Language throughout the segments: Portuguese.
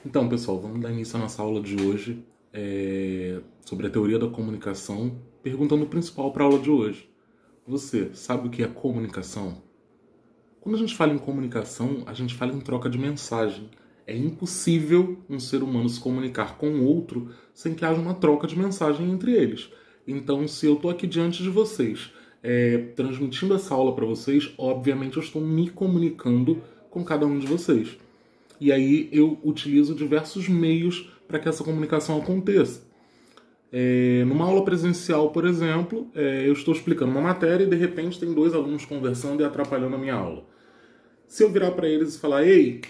Então, pessoal, vamos dar início à nossa aula de hoje sobre a teoria da comunicação, perguntando o principal para a aula de hoje. Você sabe o que é comunicação? Quando a gente fala em comunicação, a gente fala em troca de mensagem. É impossível um ser humano se comunicar com o outro sem que haja uma troca de mensagem entre eles. Então, se eu estou aqui diante de vocês, transmitindo essa aula para vocês, obviamente eu estou me comunicando com cada um de vocês. E aí eu utilizo diversos meios para que essa comunicação aconteça. Numa aula presencial, por exemplo, eu estou explicando uma matéria e de repente tem dois alunos conversando e atrapalhando a minha aula. Se eu virar para eles e falar, ei,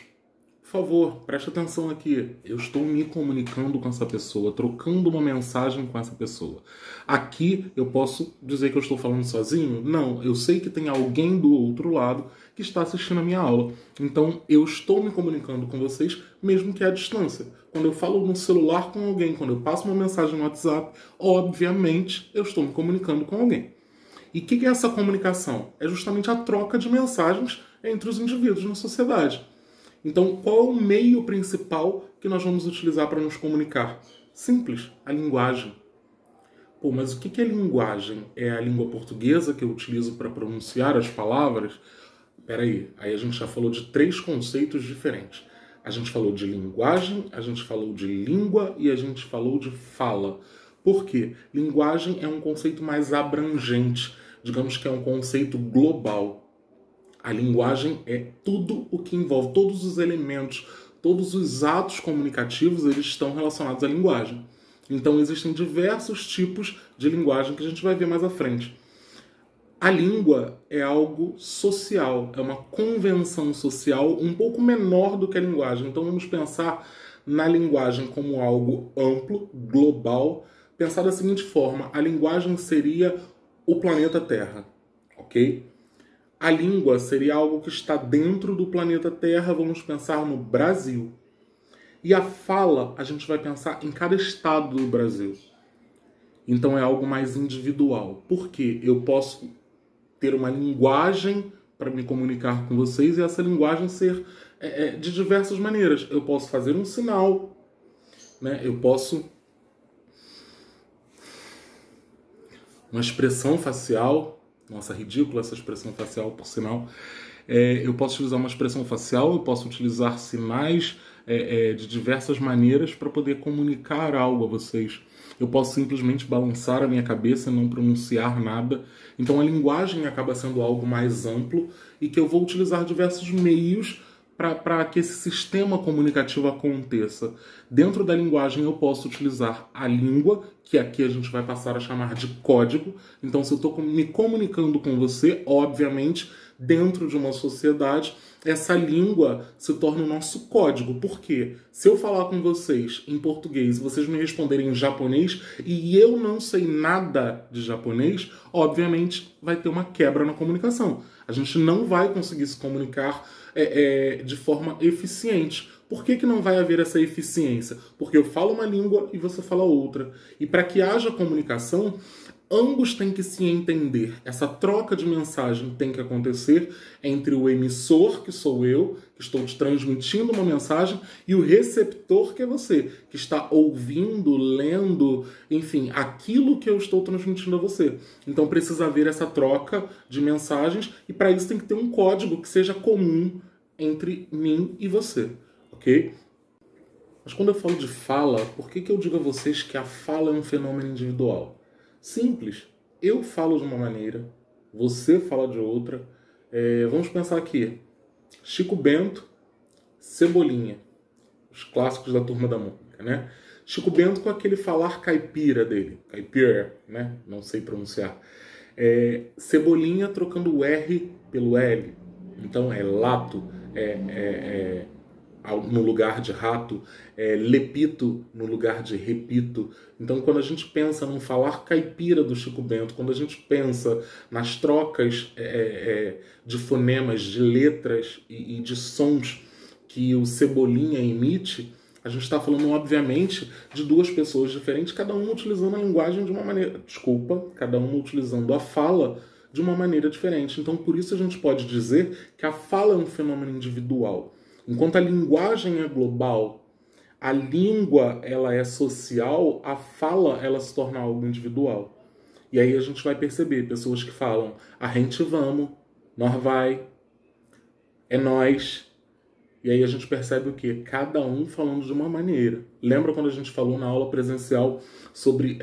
por favor, preste atenção aqui. Eu estou me comunicando com essa pessoa, trocando uma mensagem com essa pessoa. Aqui eu posso dizer que eu estou falando sozinho? Não, eu sei que tem alguém do outro lado que está assistindo a minha aula. Então eu estou me comunicando com vocês, mesmo que à distância. Quando eu falo no celular com alguém, quando eu passo uma mensagem no WhatsApp, obviamente eu estou me comunicando com alguém. E o que é essa comunicação? É justamente a troca de mensagens entre os indivíduos na sociedade. Então, qual é o meio principal que nós vamos utilizar para nos comunicar? Simples, a linguagem. Pô, mas o que é linguagem? É a língua portuguesa que eu utilizo para pronunciar as palavras? Peraí, aí a gente já falou de três conceitos diferentes. A gente falou de linguagem, a gente falou de língua e a gente falou de fala. Por quê? Linguagem é um conceito mais abrangente, digamos que é um conceito global. A linguagem é tudo o que envolve, todos os elementos, todos os atos comunicativos, eles estão relacionados à linguagem. Então existem diversos tipos de linguagem que a gente vai ver mais à frente. A língua é algo social, é uma convenção social um pouco menor do que a linguagem. Então vamos pensar na linguagem como algo amplo, global. Pensar da seguinte forma, a linguagem seria o planeta Terra, ok? A língua seria algo que está dentro do planeta Terra, vamos pensar no Brasil. E a fala, a gente vai pensar em cada estado do Brasil. Então é algo mais individual. Por quê? Eu posso ter uma linguagem para me comunicar com vocês e essa linguagem ser de diversas maneiras. Eu posso fazer um sinal, né? Eu posso uma expressão facial. Nossa, ridícula essa expressão facial, por sinal. Eu posso utilizar uma expressão facial, eu posso utilizar sinais de diversas maneiras para poder comunicar algo a vocês. Eu posso simplesmente balançar a minha cabeça e não pronunciar nada. Então a linguagem acaba sendo algo mais amplo e que eu vou utilizar diversos meios para que esse sistema comunicativo aconteça. Dentro da linguagem eu posso utilizar a língua, que aqui a gente vai passar a chamar de código. Então se eu estou me comunicando com você, obviamente, dentro de uma sociedade, essa língua se torna o nosso código. Por quê? Se eu falar com vocês em português e vocês me responderem em japonês e eu não sei nada de japonês, obviamente vai ter uma quebra na comunicação. A gente não vai conseguir se comunicar de forma eficiente. Por que não vai haver essa eficiência? Porque eu falo uma língua e você fala outra. E para que haja comunicação, ambos têm que se entender. Essa troca de mensagem tem que acontecer entre o emissor, que sou eu, que estou te transmitindo uma mensagem, e o receptor, que é você, que está ouvindo, lendo, enfim, aquilo que eu estou transmitindo a você. Então precisa haver essa troca de mensagens e para isso tem que ter um código que seja comum entre mim e você, ok? Mas quando eu falo de fala, por que eu digo a vocês que a fala é um fenômeno individual? Simples. Eu falo de uma maneira, você fala de outra. Vamos pensar aqui. Chico Bento, Cebolinha. Os clássicos da Turma da Mônica, né? Chico Bento com aquele falar caipira dele. Caipira, né? Não sei pronunciar. Cebolinha trocando o R pelo L. Então é lato, no lugar de rato, lepito no lugar de repito. Então, quando a gente pensa num falar caipira do Chico Bento, quando a gente pensa nas trocas de fonemas, de letras e de sons que o Cebolinha emite, a gente está falando, obviamente, de duas pessoas diferentes, cada uma utilizando a linguagem de uma maneira... cada uma utilizando a fala de uma maneira diferente. Então, por isso a gente pode dizer que a fala é um fenômeno individual. Enquanto a linguagem é global, a língua ela é social, a fala ela se torna algo individual. E aí a gente vai perceber pessoas que falam a gente vamos, nós vai, é nós. E aí a gente percebe o quê? Cada um falando de uma maneira. Lembra quando a gente falou na aula presencial sobre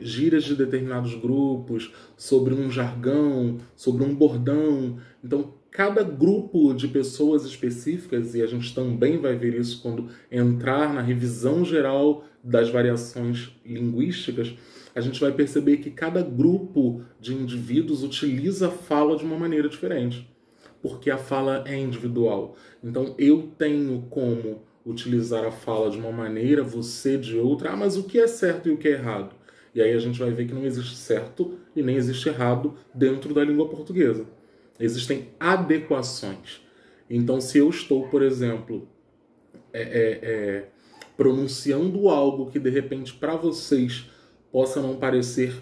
gírias de determinados grupos, sobre um jargão, sobre um bordão? Então, cada grupo de pessoas específicas, e a gente também vai ver isso quando entrar na revisão geral das variações linguísticas, a gente vai perceber que cada grupo de indivíduos utiliza a fala de uma maneira diferente, porque a fala é individual. Então, eu tenho como utilizar a fala de uma maneira, você de outra. Ah, mas o que é certo e o que é errado? E aí a gente vai ver que não existe certo e nem existe errado dentro da língua portuguesa. Existem adequações. Então, se eu estou, por exemplo, pronunciando algo que, de repente, para vocês possa não parecer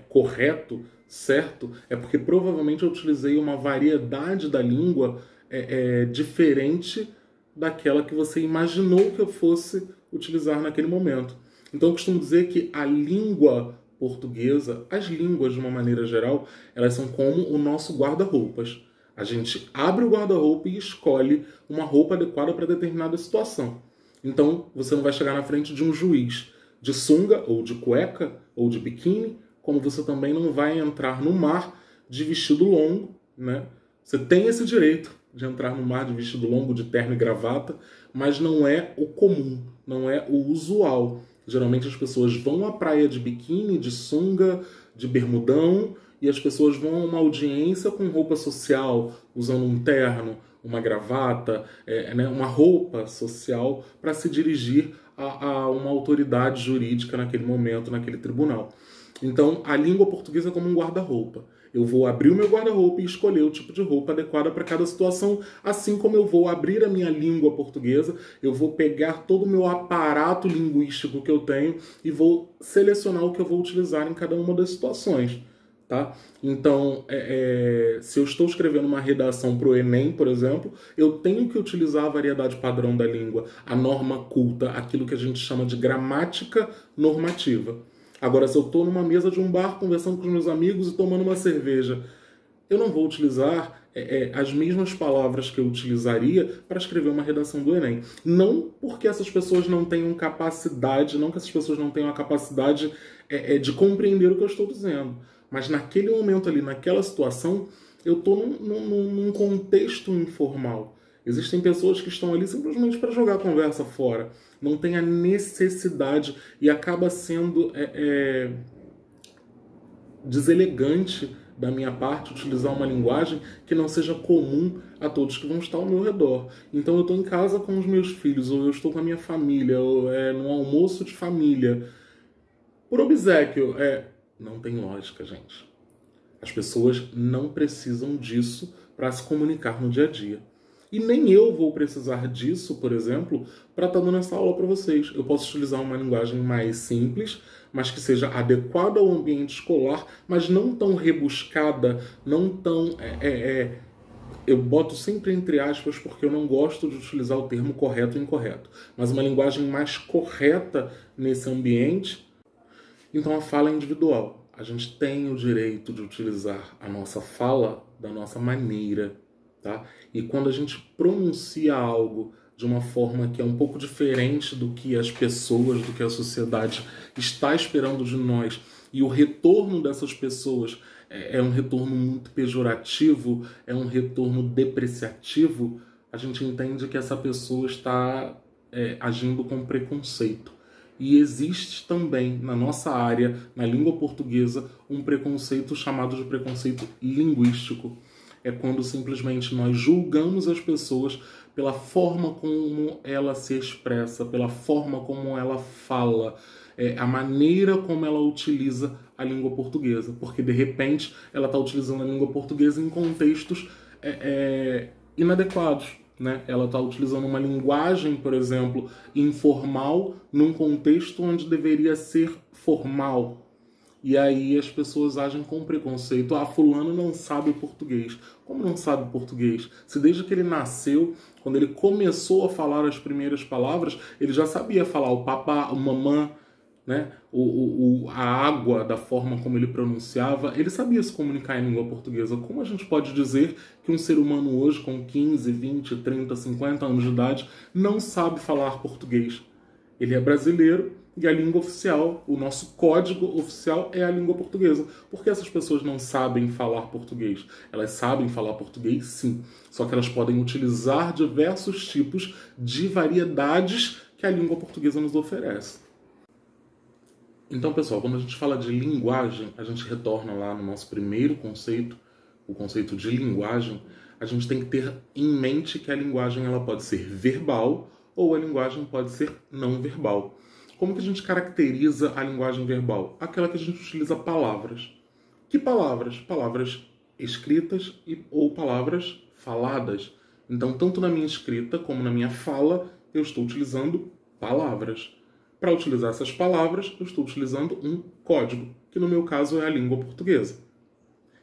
correto, certo, é porque provavelmente eu utilizei uma variedade da língua diferente daquela que você imaginou que eu fosse utilizar naquele momento. Então eu costumo dizer que a língua portuguesa, as línguas de uma maneira geral, elas são como o nosso guarda-roupas. A gente abre o guarda-roupa e escolhe uma roupa adequada para determinada situação. Então você não vai chegar na frente de um juiz de sunga, ou de cueca, ou de biquíni, como você também não vai entrar no mar de vestido longo, né? Você tem esse direito de entrar no mar de vestido longo, de terno e gravata, mas não é o comum, não é o usual. Geralmente as pessoas vão à praia de biquíni, de sunga, de bermudão, e as pessoas vão a uma audiência com roupa social, usando um terno, uma gravata, uma roupa social para se dirigir a uma autoridade jurídica naquele momento, naquele tribunal. Então, a língua portuguesa é como um guarda-roupa. Eu vou abrir o meu guarda-roupa e escolher o tipo de roupa adequada para cada situação, assim como eu vou abrir a minha língua portuguesa, eu vou pegar todo o meu aparato linguístico que eu tenho e vou selecionar o que eu vou utilizar em cada uma das situações. Tá? Então, se eu estou escrevendo uma redação para o Enem, por exemplo, eu tenho que utilizar a variedade padrão da língua, a norma culta, aquilo que a gente chama de gramática normativa. Agora, se eu estou numa mesa de um bar conversando com os meus amigos e tomando uma cerveja, eu não vou utilizar as mesmas palavras que eu utilizaria para escrever uma redação do Enem. Não porque essas pessoas não tenham capacidade, não que essas pessoas não tenham a capacidade de compreender o que eu estou dizendo, mas naquele momento ali, naquela situação, eu estou num contexto informal. Existem pessoas que estão ali simplesmente para jogar a conversa fora. Não tem a necessidade e acaba sendo deselegante da minha parte utilizar uma linguagem que não seja comum a todos que vão estar ao meu redor. Então eu estou em casa com os meus filhos, ou eu estou com a minha família, ou num almoço de família. Por obséquio, não tem lógica, gente. As pessoas não precisam disso para se comunicar no dia a dia. E nem eu vou precisar disso, por exemplo, para estar dando essa aula para vocês. Eu posso utilizar uma linguagem mais simples, mas que seja adequada ao ambiente escolar, mas não tão rebuscada, não tão... Eu boto sempre entre aspas porque eu não gosto de utilizar o termo correto e incorreto, mas uma linguagem mais correta nesse ambiente. Então a fala é individual. A gente tem o direito de utilizar a nossa fala da nossa maneira, tá? E quando a gente pronuncia algo de uma forma que é um pouco diferente do que as pessoas, do que a sociedade está esperando de nós, e o retorno dessas pessoas é um retorno muito pejorativo, é um retorno depreciativo, a gente entende que essa pessoa está agindo com preconceito. E existe também, na nossa área, na língua portuguesa, um preconceito chamado de preconceito linguístico. É quando simplesmente nós julgamos as pessoas pela forma como ela se expressa, pela forma como ela fala, a maneira como ela utiliza a língua portuguesa. Porque, de repente, ela está utilizando a língua portuguesa em contextos inadequados. Né? Ela está utilizando uma linguagem, por exemplo, informal, num contexto onde deveria ser formal. E aí as pessoas agem com preconceito. Ah, fulano não sabe português. Como não sabe português? Se desde que ele nasceu, quando ele começou a falar as primeiras palavras, ele já sabia falar o papá, o mamã, né? A água, da forma como ele pronunciava, ele sabia se comunicar em língua portuguesa. Como a gente pode dizer que um ser humano hoje, com 15, 20, 30, 50 anos de idade, não sabe falar português? Ele é brasileiro e a língua oficial, o nosso código oficial é a língua portuguesa. Por que essas pessoas não sabem falar português? Elas sabem falar português, sim. Só que elas podem utilizar diversos tipos de variedades que a língua portuguesa nos oferece. Então, pessoal, quando a gente fala de linguagem, a gente retorna lá no nosso primeiro conceito, o conceito de linguagem. A gente tem que ter em mente que a linguagem ela pode ser verbal ou a linguagem pode ser não verbal. Como que a gente caracteriza a linguagem verbal? Aquela que a gente utiliza palavras. Que palavras? Palavras escritas ou palavras faladas. Então, tanto na minha escrita como na minha fala, eu estou utilizando palavras. Para utilizar essas palavras, eu estou utilizando um código, que no meu caso é a língua portuguesa.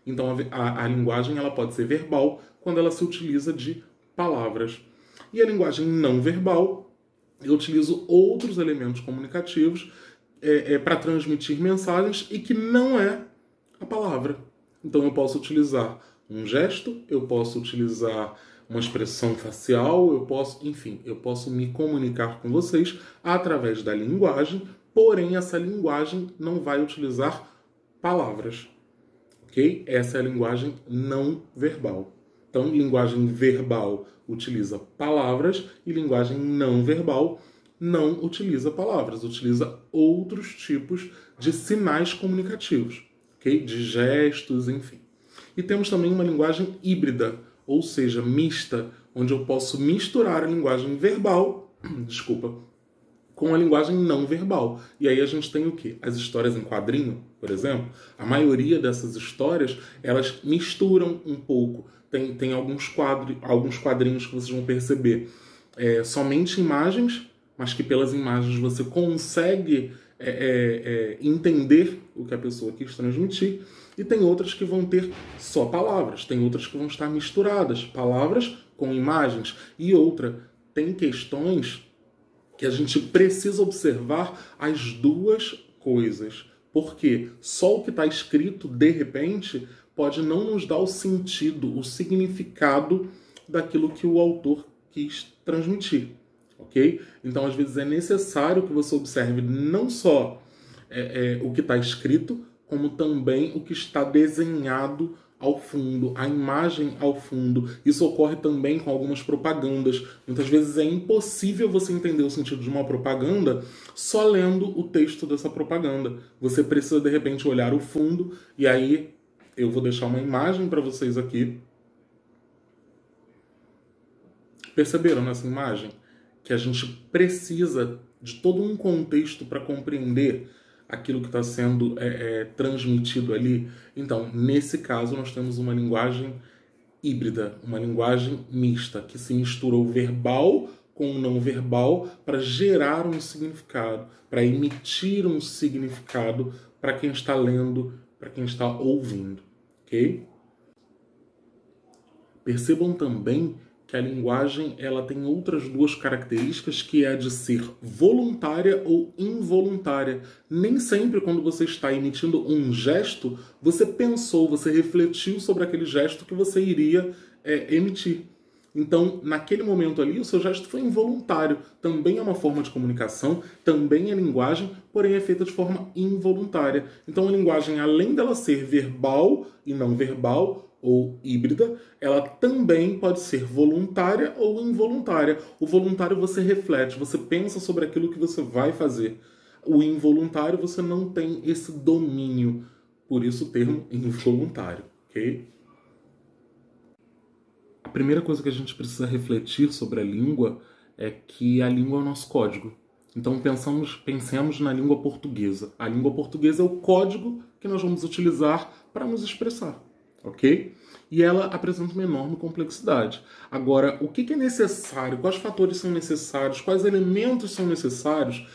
Então, a linguagem ela pode ser verbal quando ela se utiliza de palavras. E a linguagem não verbal, eu utilizo outros elementos comunicativos para transmitir mensagens e que não é a palavra. Então, eu posso utilizar um gesto, eu posso utilizar uma expressão facial, eu posso me comunicar com vocês através da linguagem, porém essa linguagem não vai utilizar palavras, ok? Essa é a linguagem não verbal. Então, linguagem verbal utiliza palavras e linguagem não verbal não utiliza palavras, utiliza outros tipos de sinais comunicativos, ok? De gestos, enfim. E temos também uma linguagem híbrida, ou seja, mista, onde eu posso misturar a linguagem verbal, com a linguagem não verbal. E aí a gente tem o quê? As histórias em quadrinho, por exemplo. A maioria dessas histórias, elas misturam um pouco. Tem alguns quadrinhos que vocês vão perceber somente imagens, mas que pelas imagens você consegue entender o que a pessoa quis transmitir. E tem outras que vão ter só palavras, tem outras que vão estar misturadas, palavras com imagens. E outra, tem questões que a gente precisa observar as duas coisas. Porque só o que está escrito, de repente, pode não nos dar o sentido, o significado daquilo que o autor quis transmitir. Ok? Então, às vezes, é necessário que você observe não só o que está escrito, como também o que está desenhado ao fundo, a imagem ao fundo. Isso ocorre também com algumas propagandas. Muitas vezes é impossível você entender o sentido de uma propaganda só lendo o texto dessa propaganda. Você precisa, de repente, olhar o fundo, e aí eu vou deixar uma imagem para vocês aqui. Perceberam nessa imagem que a gente precisa de todo um contexto para compreender aquilo que está sendo transmitido ali? Então, nesse caso, nós temos uma linguagem híbrida, uma linguagem mista, que se mistura o verbal com o não verbal para gerar um significado, para emitir um significado para quem está lendo, para quem está ouvindo, ok? Percebam também que a linguagem ela tem outras duas características, que é a de ser voluntária ou involuntária. Nem sempre quando você está emitindo um gesto, você pensou, você refletiu sobre aquele gesto que você iria emitir. Então, naquele momento ali, o seu gesto foi involuntário. Também é uma forma de comunicação, também é linguagem, porém é feita de forma involuntária. Então, a linguagem, além dela ser verbal e não verbal, ou híbrida, ela também pode ser voluntária ou involuntária. O voluntário você reflete, você pensa sobre aquilo que você vai fazer. O involuntário você não tem esse domínio, por isso o termo involuntário, ok? A primeira coisa que a gente precisa refletir sobre a língua é que a língua é o nosso código. Então pensemos na língua portuguesa. A língua portuguesa é o código que nós vamos utilizar para nos expressar. Ok? E ela apresenta uma enorme complexidade. Agora, o que é necessário? Quais fatores são necessários? Quais elementos são necessários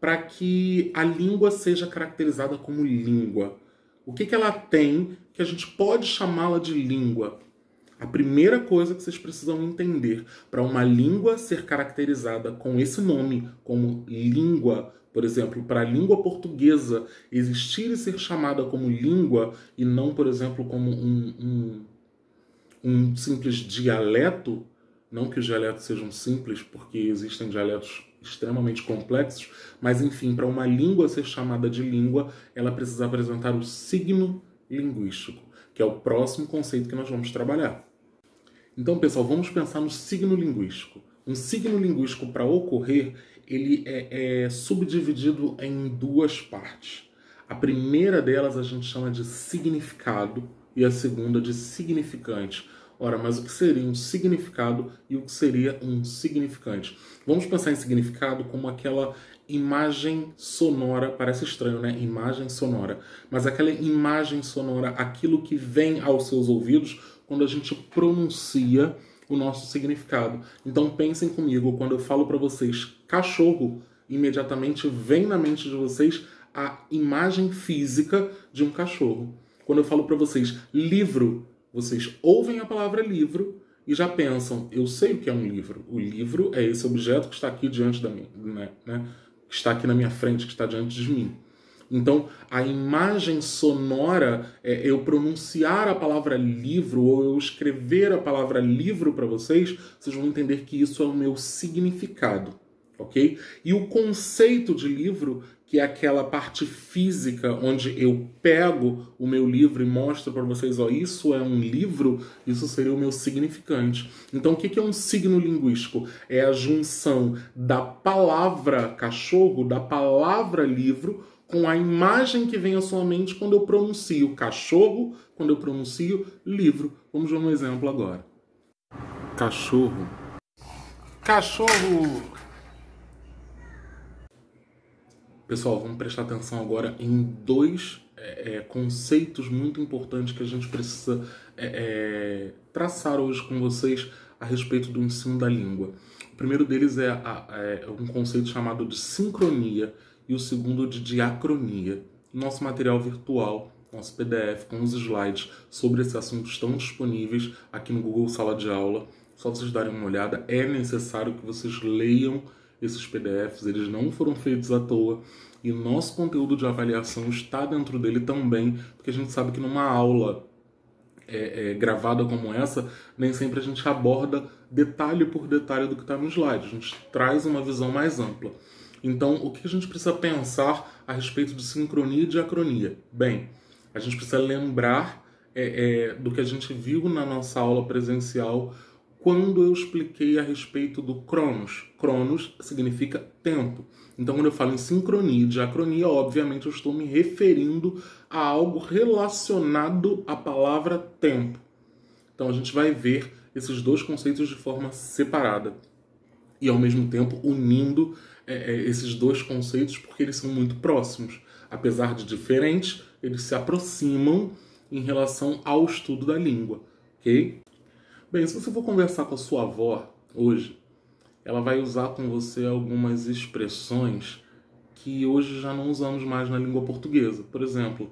para que a língua seja caracterizada como língua? O que ela tem que a gente pode chamá-la de língua? A primeira coisa que vocês precisam entender, para uma língua ser caracterizada com esse nome, como língua, por exemplo, para a língua portuguesa existir e ser chamada como língua e não, por exemplo, como um simples dialeto, não que os dialetos sejam simples, porque existem dialetos extremamente complexos, mas enfim, para uma língua ser chamada de língua, ela precisa apresentar o signo linguístico, que é o próximo conceito que nós vamos trabalhar. Então, pessoal, vamos pensar no signo linguístico. Um signo linguístico, para ocorrer, ele é subdividido em duas partes. A primeira delas a gente chama de significado e a segunda de significante. Ora, mas o que seria um significado e o que seria um significante? Vamos pensar em significado como aquela imagem sonora, parece estranho, né? Imagem sonora. Mas aquela imagem sonora, aquilo que vem aos seus ouvidos quando a gente pronuncia o nosso significado. Então pensem comigo, quando eu falo para vocês cachorro, imediatamente vem na mente de vocês a imagem física de um cachorro. Quando eu falo para vocês livro, vocês ouvem a palavra livro e já pensam, eu sei o que é um livro. O livro é esse objeto que está aqui diante da minha, né? Que está aqui na minha frente, que está diante de mim. Então, a imagem sonora, eu pronunciar a palavra livro ou eu escrever a palavra livro para vocês, vocês vão entender que isso é o meu significado, ok? E o conceito de livro, que é aquela parte física onde eu pego o meu livro e mostro para vocês, ó, isso é um livro, isso seria o meu significante. Então, o que é um signo linguístico? É a junção da palavra cachorro, da palavra livro, com a imagem que vem à sua mente quando eu pronuncio cachorro, quando eu pronuncio livro. Vamos ver um exemplo agora. Cachorro. Cachorro! Pessoal, vamos prestar atenção agora em dois conceitos muito importantes que a gente precisa traçar hoje com vocês a respeito do ensino da língua. O primeiro deles é um conceito chamado de sincronia e o segundo de diacronia. Nosso material virtual, nosso PDF com os slides sobre esse assunto estão disponíveis aqui no Google Sala de Aula. Só vocês darem uma olhada, é necessário que vocês leiam esses PDFs, eles não foram feitos à toa e nosso conteúdo de avaliação está dentro dele também, porque a gente sabe que numa aula gravada como essa, nem sempre a gente aborda detalhe por detalhe do que está no slide, a gente traz uma visão mais ampla. Então, o que a gente precisa pensar a respeito de sincronia e diacronia? Bem, a gente precisa lembrar do que a gente viu na nossa aula presencial quando eu expliquei a respeito do Cronos. Cronos significa tempo. Então, quando eu falo em sincronia e diacronia, obviamente eu estou me referindo a algo relacionado à palavra tempo. Então, a gente vai ver esses dois conceitos de forma separada e, ao mesmo tempo, unindo esses dois conceitos porque eles são muito próximos. Apesar de diferentes, eles se aproximam em relação ao estudo da língua, ok? Bem, se você for conversar com a sua avó hoje, ela vai usar com você algumas expressões que hoje já não usamos mais na língua portuguesa. Por exemplo,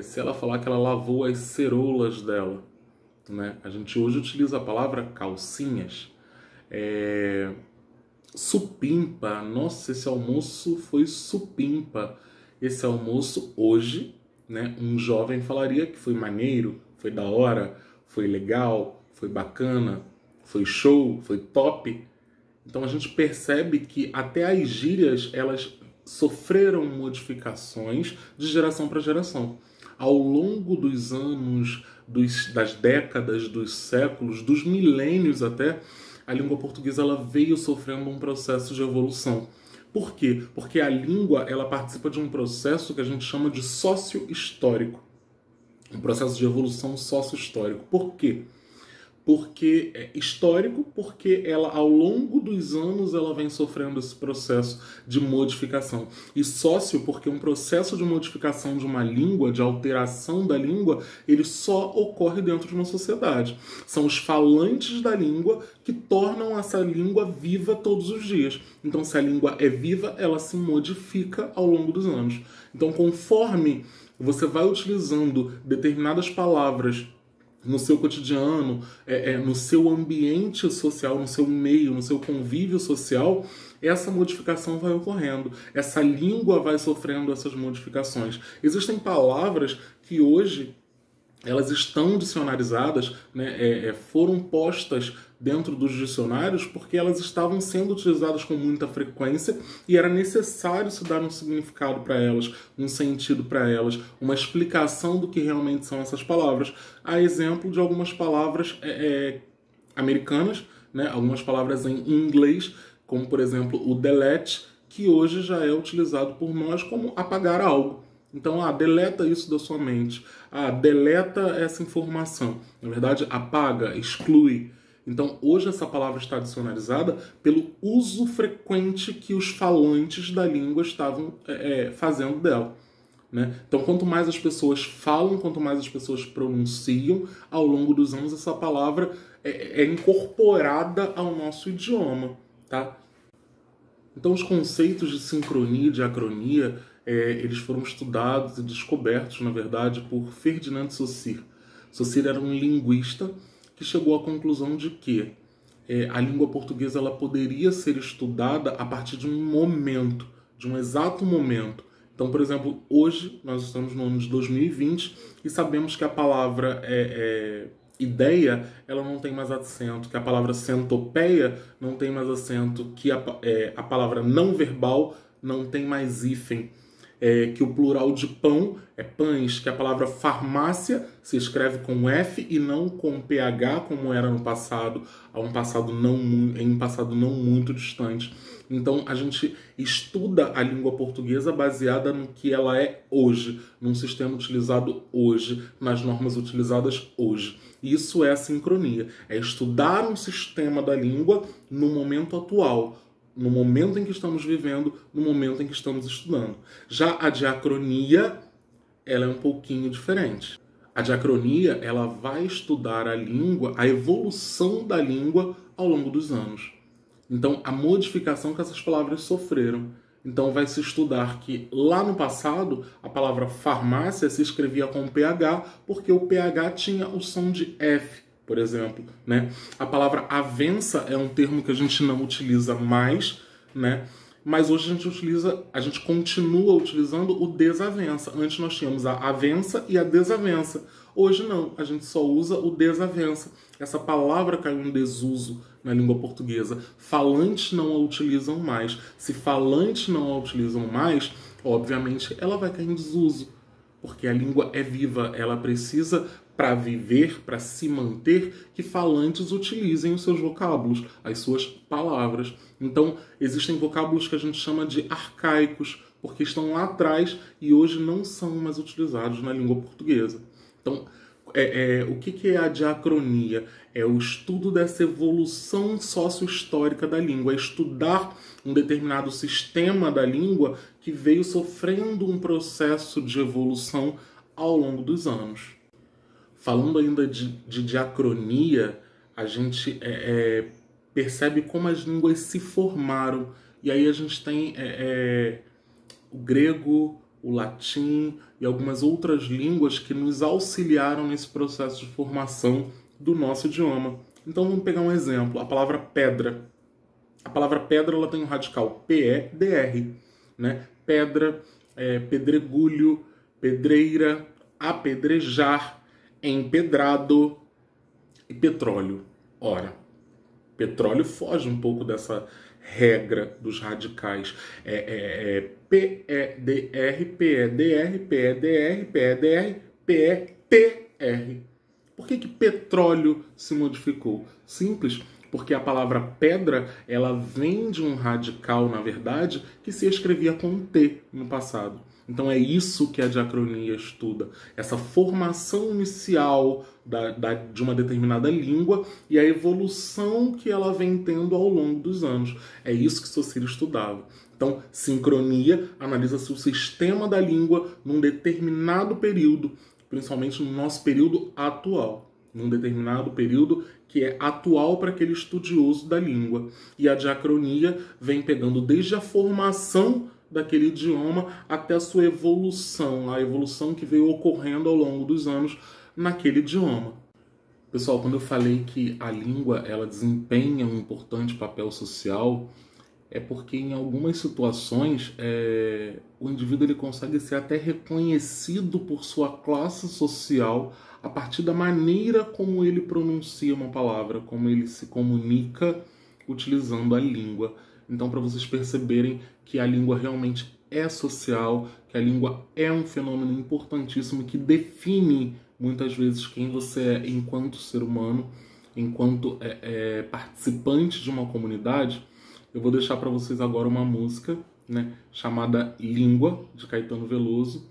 se ela falar que ela lavou as ceroulas dela, né? A gente hoje utiliza a palavra calcinhas. Supimpa, nossa, esse almoço foi supimpa. Esse almoço hoje, né, um jovem falaria que foi maneiro, foi da hora, foi legal, foi bacana, foi show, foi top. Então a gente percebe que até as gírias, elas sofreram modificações de geração para geração. Ao longo dos anos, das décadas, dos séculos, dos milênios até, a língua portuguesa ela veio sofrendo um processo de evolução. Por quê? Porque a língua ela participa de um processo que a gente chama de sócio-histórico. Um processo de evolução sócio-histórico. Por quê? porque é histórico, porque ela, ao longo dos anos, ela vem sofrendo esse processo de modificação. E sócio, porque um processo de modificação de uma língua, de alteração da língua, ele só ocorre dentro de uma sociedade. São os falantes da língua que tornam essa língua viva todos os dias. Então, se a língua é viva, ela se modifica ao longo dos anos. Então, conforme você vai utilizando determinadas palavras no seu cotidiano, no seu ambiente social, no seu meio, no seu convívio social, essa modificação vai ocorrendo. Essa língua vai sofrendo essas modificações. Existem palavras que hoje elas estão dicionarizadas, né, foram postas dentro dos dicionários porque elas estavam sendo utilizadas com muita frequência e era necessário se dar um significado para elas, um sentido para elas, uma explicação do que realmente são essas palavras. A exemplo de algumas palavras americanas, né, algumas palavras em inglês, como por exemplo o delete, que hoje já é utilizado por nós como apagar algo. Então, deleta isso da sua mente. Deleta essa informação. Na verdade, apaga, exclui. Então, hoje essa palavra está dicionarizada pelo uso frequente que os falantes da língua estavam fazendo dela. Né? Então, quanto mais as pessoas falam, quanto mais as pessoas pronunciam, ao longo dos anos essa palavra é incorporada ao nosso idioma. Tá? Então, os conceitos de sincronia e diacronia eles foram estudados e descobertos, na verdade, por Ferdinand Saussure. Saussure era um linguista que chegou à conclusão de que a língua portuguesa ela poderia ser estudada a partir de um momento, de um exato momento. Então, por exemplo, hoje nós estamos no ano de 2020 e sabemos que a palavra ideia ela não tem mais acento, que a palavra centopeia não tem mais acento, que a palavra não verbal não tem mais hífen. Que o plural de pão é pães, que a palavra farmácia se escreve com F e não com PH, como era no passado, em um passado não muito distante. Então a gente estuda a língua portuguesa baseada no que ela é hoje, num sistema utilizado hoje, nas normas utilizadas hoje. Isso é a sincronia, é estudar um sistema da língua no momento atual, no momento em que estamos vivendo, no momento em que estamos estudando. Já a diacronia, ela é um pouquinho diferente. A diacronia, ela vai estudar a língua, a evolução da língua ao longo dos anos. Então, a modificação que essas palavras sofreram. Então, vai se estudar que lá no passado, a palavra farmácia se escrevia com PH, porque o PH tinha o som de F, por exemplo, né? A palavra avença é um termo que a gente não utiliza mais, né? Mas hoje a gente continua utilizando o desavença. Antes nós tínhamos a avença e a desavença. Hoje não, a gente só usa o desavença. Essa palavra caiu em desuso na língua portuguesa. Falantes não a utilizam mais. Se falantes não a utilizam mais, obviamente ela vai cair em desuso. Porque a língua é viva, ela precisa, para viver, para se manter, que falantes utilizem os seus vocábulos, as suas palavras. Então, existem vocábulos que a gente chama de arcaicos, porque estão lá atrás e hoje não são mais utilizados na língua portuguesa. Então, o que é a diacronia? É o estudo dessa evolução sócio-histórica da língua, é estudar um determinado sistema da língua que veio sofrendo um processo de evolução ao longo dos anos. Falando ainda de diacronia, a gente percebe como as línguas se formaram. E aí a gente tem o grego, o latim e algumas outras línguas que nos auxiliaram nesse processo de formação do nosso idioma. Então vamos pegar um exemplo, a palavra pedra. A palavra pedra ela tem um radical P-E-D-R, né? Pedra, pedregulho, pedreira, apedrejar, empedrado e petróleo. Ora, petróleo foge um pouco dessa regra dos radicais. P-E-D-R, P-E-D-R, P-E-D-R, P-E-D-R, P-E-T-R. Por que petróleo se modificou? Simples, porque a palavra pedra ela vem de um radical, na verdade, que se escrevia com T no passado. Então é isso que a diacronia estuda, essa formação inicial de uma determinada língua e a evolução que ela vem tendo ao longo dos anos. É isso que Saussure estudava. Então, sincronia analisa-se o sistema da língua num determinado período, principalmente no nosso período atual, num determinado período que é atual para aquele estudioso da língua. E a diacronia vem pegando desde a formação daquele idioma até a sua evolução, a evolução que veio ocorrendo ao longo dos anos naquele idioma. Pessoal, quando eu falei que a língua ela desempenha um importante papel social, é porque em algumas situações o indivíduo ele consegue ser até reconhecido por sua classe social a partir da maneira como ele pronuncia uma palavra, como ele se comunica utilizando a língua. Então, para vocês perceberem que a língua realmente é social, que a língua é um fenômeno importantíssimo que define muitas vezes quem você é enquanto ser humano, enquanto participante de uma comunidade, eu vou deixar para vocês agora uma música, né, chamada Língua, de Caetano Veloso,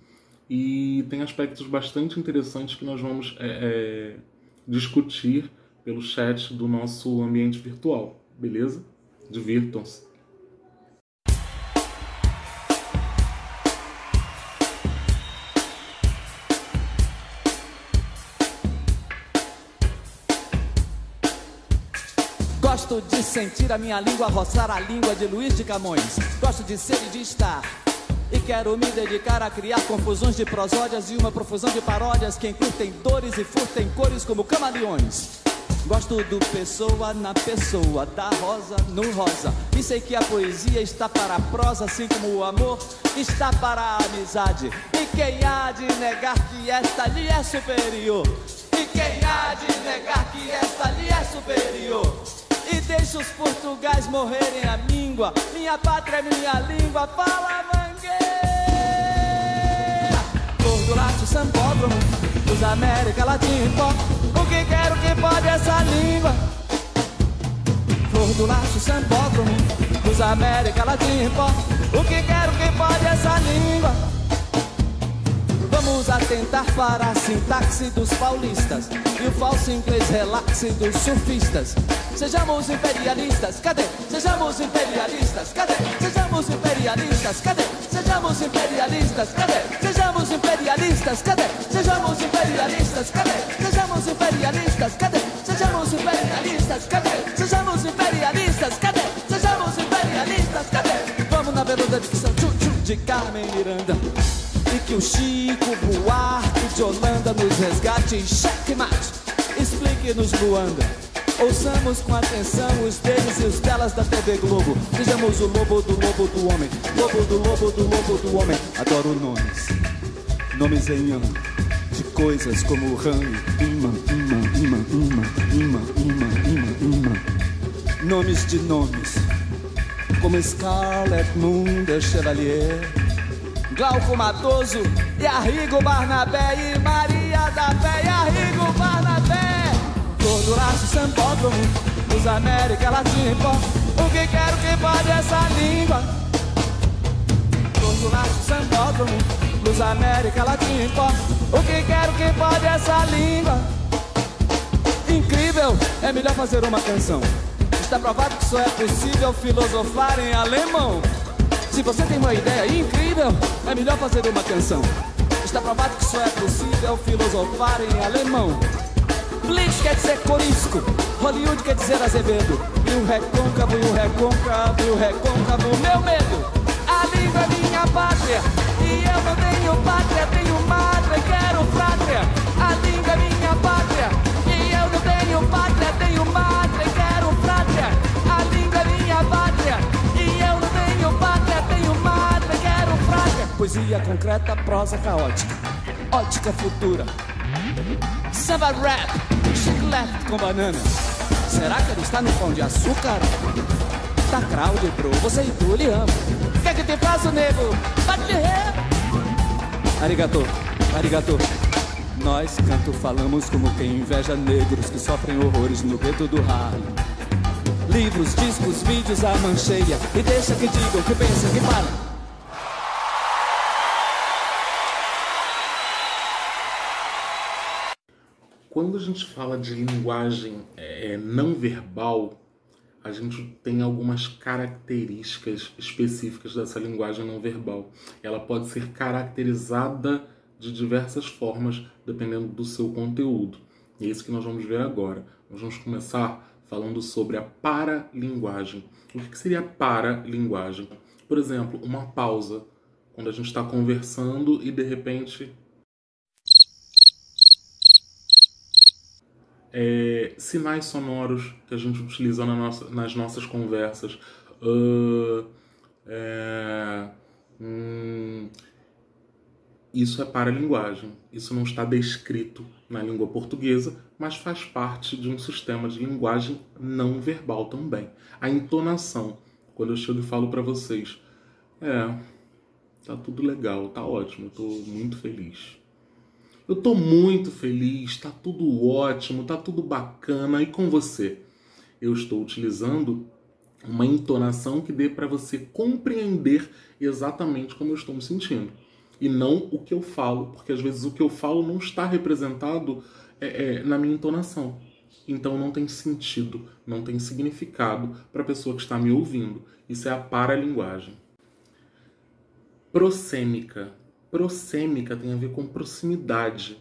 e tem aspectos bastante interessantes que nós vamos discutir pelo chat do nosso ambiente virtual, beleza? Divirtam-se. Gosto de sentir a minha língua roçar a língua de Luís de Camões. Gosto de ser e de estar. E quero me dedicar a criar confusões de prosódias e uma profusão de paródias que encurtem dores e furtem cores como camaleões. Gosto do pessoa na pessoa, da rosa no rosa. E sei que a poesia está para a prosa, assim como o amor está para a amizade. E quem há de negar que esta lhe é superior? E quem há de negar que esta lhe é superior? E deixa os portugais morrerem a míngua. Minha pátria é minha língua, fala mangueira. Flor do Lácio Sambódromo, dos América Latina em pó. O que quero que pode essa língua? Flor do Lácio Sambódromo, dos América Latina em pó. O que quero que pode essa língua? Vamos atentar para a sintaxe dos paulistas e o falso inglês relaxe dos surfistas. Sejamos imperialistas, cadê? Sejamos imperialistas, cadê? Sejamos imperialistas, cadê? Sejamos imperialistas, cadê? Sejamos imperialistas, cadê? Sejamos imperialistas, cadê? Sejamos imperialistas, cadê? Sejamos imperialistas, cadê? Sejamos imperialistas, cadê? Sejamos imperialistas, cadê? Vamos na veluda de São Tchu de Carmen Miranda. E que o Chico Buarque de Holanda nos resgate em checkmate. Explique-nos Luanda. Ouçamos com atenção os deles e os delas da TV Globo. Sejamos o lobo do homem. Lobo do homem. Adoro nomes. Nomes em ano. De coisas como ranho, imã. Nomes de nomes. Como Scarlett Moon de Chevalier, Glauco Matoso e Arrigo Barnabé e Maria da Fé e Arrigo Barnabé. Flor do Lácio Sambódromo, dos América Latina em pó. O que quero que pode essa língua? Flor do Lácio Sambódromo, dos América Latina em pó. O que quero que pode essa língua? Incrível, é melhor fazer uma canção. Está provado que só é possível filosofar em alemão. Se você tem uma ideia incrível, é melhor fazer uma canção. Está provado que só é possível filosofar em alemão. Blitz quer dizer corisco, Hollywood quer dizer Azevedo. E o recôncavo, meu medo. A língua é minha pátria, e eu não tenho pátria, tenho mátria, quero frátria. A língua é minha pátria, e eu não tenho pátria, tenho mátria, quero frátria. A língua é minha pátria, e eu não tenho pátria, tenho mátria, quero frátria. Poesia concreta, prosa caótica, ótica futura. Samba rap, chiclete com banana. Será que ele está no Pão de Açúcar? Tá crowd, bro, você e tu lhe amo. Quer que te faça, nego? Bate ré. Arigato, arigato. Nós, canto, falamos como quem inveja negros que sofrem horrores no gueto do Harlem. Livros, discos, vídeos, a mancheia. E deixa que digam, que pensam, que falam. Quando a gente fala de linguagem não verbal, a gente tem algumas características específicas dessa linguagem não verbal. Ela pode ser caracterizada de diversas formas, dependendo do seu conteúdo. E é isso que nós vamos ver agora. Nós vamos começar falando sobre a paralinguagem. O que seria a paralinguagem? Por exemplo, uma pausa. Quando a gente está conversando e, de repente, sinais sonoros que a gente utiliza nas nossas conversas. Isso é paralinguagem. Isso não está descrito na língua portuguesa, mas faz parte de um sistema de linguagem não verbal também. A entonação. Quando eu chego e falo para vocês, tá tudo legal, tá ótimo, eu tô muito feliz. Eu tô muito feliz, tá tudo ótimo, tá tudo bacana. E com você? Eu estou utilizando uma entonação que dê para você compreender exatamente como eu estou me sentindo. E não o que eu falo, porque às vezes o que eu falo não está representado na minha entonação. Então não tem sentido, não tem significado para a pessoa que está me ouvindo. Isso é a paralinguagem. Prosêmica. Prosêmica tem a ver com proximidade.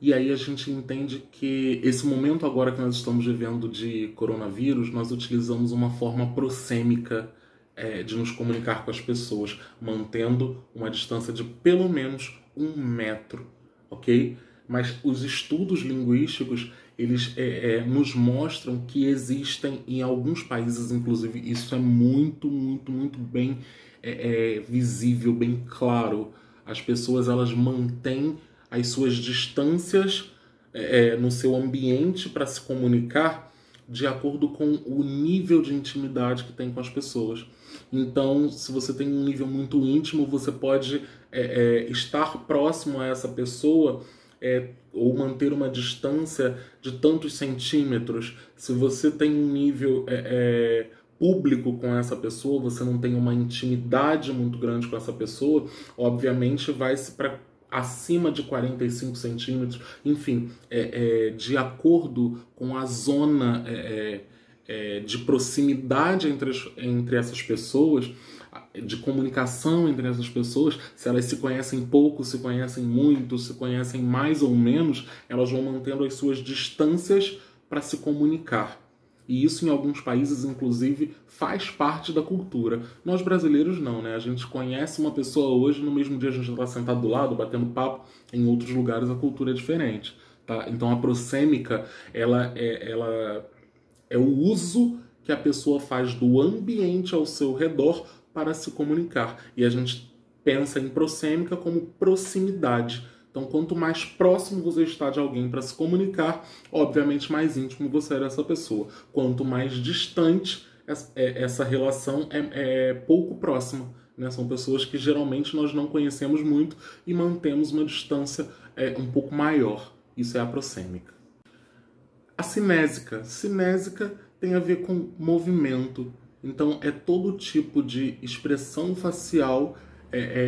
E aí a gente entende que esse momento agora que nós estamos vivendo de coronavírus, nós utilizamos uma forma prosêmica de nos comunicar com as pessoas, mantendo uma distância de pelo menos 1 metro, ok? Mas os estudos linguísticos, eles nos mostram que existem em alguns países, inclusive, isso é muito, muito, muito bem visível, bem claro. As pessoas, elas mantêm as suas distâncias no seu ambiente para se comunicar de acordo com o nível de intimidade que tem com as pessoas. Então, se você tem um nível muito íntimo, você pode estar próximo a essa pessoa ou manter uma distância de tantos centímetros. Se você tem um nível público com essa pessoa, você não tem uma intimidade muito grande com essa pessoa, obviamente vai-se para acima de 45 centímetros, enfim, de acordo com a zona de proximidade entre essas pessoas, de comunicação entre essas pessoas, se elas se conhecem pouco, se conhecem muito, se conhecem mais ou menos, elas vão mantendo as suas distâncias para se comunicar. E isso em alguns países, inclusive, faz parte da cultura. Nós brasileiros não, né? A gente conhece uma pessoa hoje, no mesmo dia a gente está sentado do lado, batendo papo. Em outros lugares a cultura é diferente, tá? Então a prosêmica, ela é o uso que a pessoa faz do ambiente ao seu redor para se comunicar. E a gente pensa em prosêmica como proximidade. Então, quanto mais próximo você está de alguém para se comunicar, obviamente mais íntimo você é dessa pessoa. Quanto mais distante, essa relação é pouco próxima, né? São pessoas que geralmente nós não conhecemos muito e mantemos uma distância um pouco maior. Isso é a prosêmica. A cinésica. Cinésica tem a ver com movimento. Então, é todo tipo de expressão facial,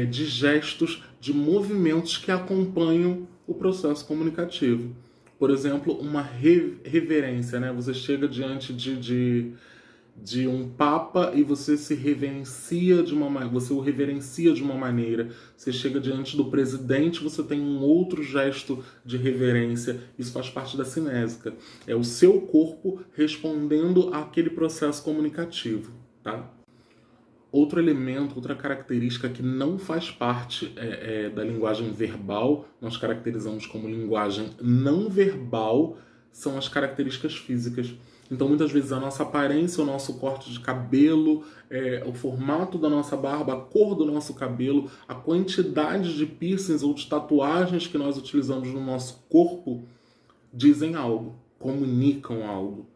de gestos, de movimentos que acompanham o processo comunicativo. Por exemplo, uma reverência, né? Você chega diante de um papa e você o reverencia de uma maneira. Você chega diante do presidente, você tem um outro gesto de reverência. Isso faz parte da cinésica. É o seu corpo respondendo àquele processo comunicativo, tá? Outro elemento, outra característica que não faz parte da linguagem verbal, nós caracterizamos como linguagem não verbal, são as características físicas. Então, muitas vezes, a nossa aparência, o nosso corte de cabelo, o formato da nossa barba, a cor do nosso cabelo, a quantidade de piercings ou de tatuagens que nós utilizamos no nosso corpo, dizem algo, comunicam algo.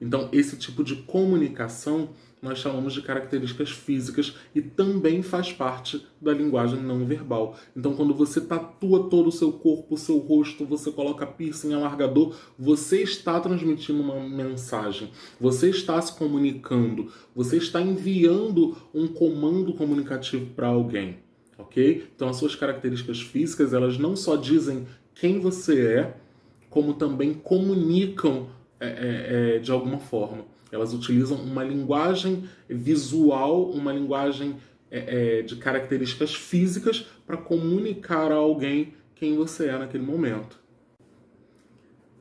Então, esse tipo de comunicação nós chamamos de características físicas e também faz parte da linguagem não verbal. Então, quando você tatua todo o seu corpo, o seu rosto, você coloca piercing, alargador, você está transmitindo uma mensagem, você está se comunicando, você está enviando um comando comunicativo para alguém, ok? Então, as suas características físicas, elas não só dizem quem você é, como também comunicam de alguma forma. Elas utilizam uma linguagem visual, uma linguagem de características físicas para comunicar a alguém quem você é naquele momento.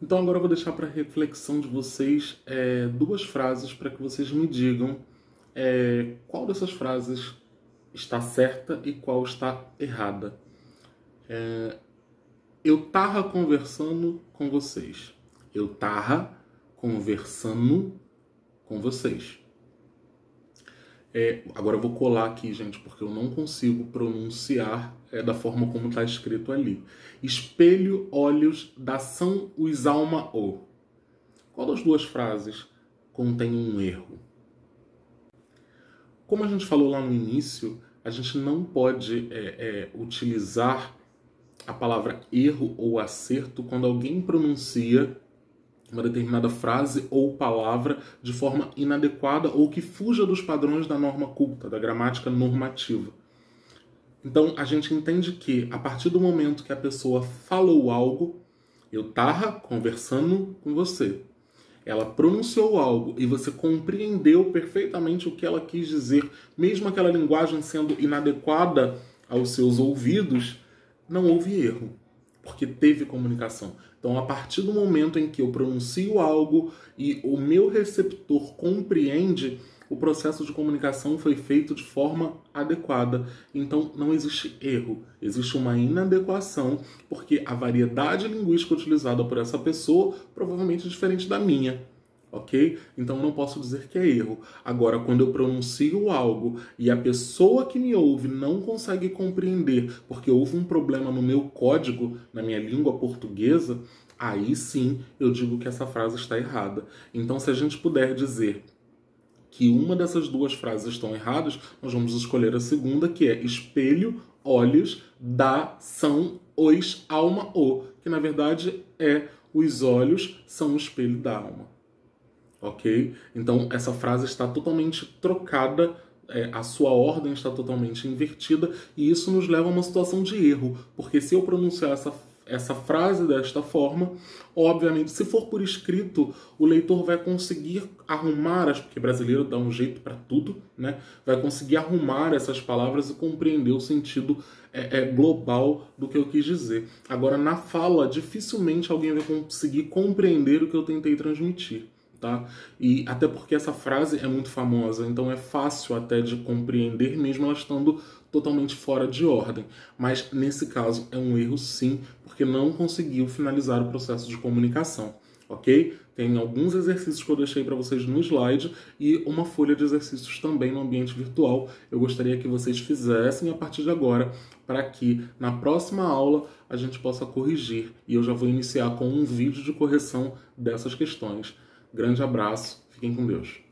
Então agora eu vou deixar para reflexão de vocês 2 frases para que vocês me digam qual dessas frases está certa e qual está errada. Eu tava conversando com vocês. Eu tava conversando com vocês. Agora eu vou colar aqui, gente, porque eu não consigo pronunciar da forma como está escrito ali. Espelho, olhos, dação, os alma, o. Qual das 2 frases contém um erro? Como a gente falou lá no início, a gente não pode utilizar a palavra erro ou acerto quando alguém pronuncia uma determinada frase ou palavra de forma inadequada ou que fuja dos padrões da norma culta, da gramática normativa. Então, a gente entende que, a partir do momento que a pessoa falou algo, eu tava conversando com você, ela pronunciou algo e você compreendeu perfeitamente o que ela quis dizer, mesmo aquela linguagem sendo inadequada aos seus ouvidos, não houve erro, porque teve comunicação. Então, a partir do momento em que eu pronuncio algo e o meu receptor compreende, o processo de comunicação foi feito de forma adequada. Então, não existe erro, existe uma inadequação, porque a variedade linguística utilizada por essa pessoa provavelmente é diferente da minha. Ok? Então eu não posso dizer que é erro. Agora, quando eu pronuncio algo e a pessoa que me ouve não consegue compreender porque houve um problema no meu código, na minha língua portuguesa, aí sim eu digo que essa frase está errada. Então, se a gente puder dizer que uma dessas 2 frases estão erradas, nós vamos escolher a segunda, que é espelho, olhos, dação, os, alma, o. Que na verdade os olhos são o espelho da alma. Ok? Então essa frase está totalmente trocada, a sua ordem está totalmente invertida e isso nos leva a uma situação de erro, porque se eu pronunciar essa frase desta forma, obviamente, se for por escrito, o leitor vai conseguir arrumar, porque brasileiro dá um jeito para tudo, né? Vai conseguir arrumar essas palavras e compreender o sentido global do que eu quis dizer. Agora, na fala, dificilmente alguém vai conseguir compreender o que eu tentei transmitir. Tá? E até porque essa frase é muito famosa, então é fácil até de compreender, mesmo ela estando totalmente fora de ordem. Mas nesse caso é um erro sim, porque não conseguiu finalizar o processo de comunicação, ok? Tem alguns exercícios que eu deixei para vocês no slide e uma folha de exercícios também no ambiente virtual. Eu gostaria que vocês fizessem a partir de agora, para que na próxima aula a gente possa corrigir. E eu já vou iniciar com um vídeo de correção dessas questões. Grande abraço, fiquem com Deus.